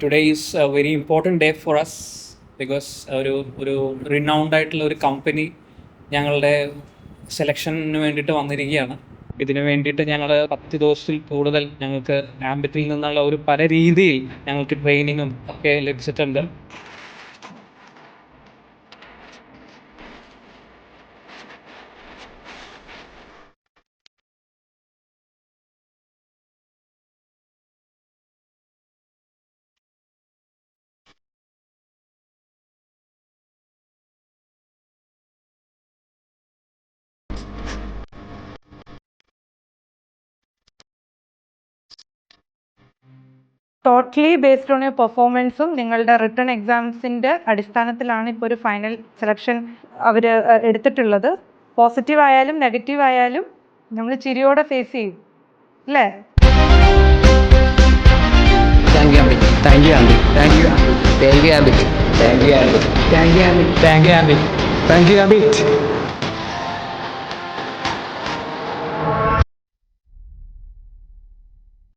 Today is a very important day for us because ഒരു renowned ആയിട്ടുള്ള ഒരു company ഞങ്ങളുടെ സെലക്ഷന് വേണ്ടിയിട്ട് വന്നിരിക്കുകയാണ്. ഇതിനു വേണ്ടിയിട്ട് ഞങ്ങൾ 10 ദിവസത്തിൽ കൂടുതൽ ഞങ്ങൾക്ക് ആംബിറ്റിൽ നിന്നുള്ള ഒരു പല രീതിയിൽ ഞങ്ങൾക്ക് ട്രെയിനിങ്ങും ഒക്കെ ലഭിച്ചിട്ടുണ്ട്. ടോട്ടലി ബേസ്ഡ് ഓൺ യുവർ പെർഫോമൻസും നിങ്ങളുടെ റിട്ടേൺ എക്സാംസിൻ്റെ അടിസ്ഥാനത്തിലാണ് ഇപ്പോൾ ഒരു ഫൈനൽ സെലക്ഷൻ അവർ എടുത്തിട്ടുള്ളത്. പോസിറ്റീവ് ആയാലും നെഗറ്റീവ് ആയാലും നമ്മൾ ചിരിയോടെ ഫേസ് ചെയ്യും അല്ലേ? Thank you, Amit. Thank you, Amit. Thank you, Amit. Thank you, Amit. Thank you, Amit. Thank you, Amit. Thank you, Amit. Thank you, Amit.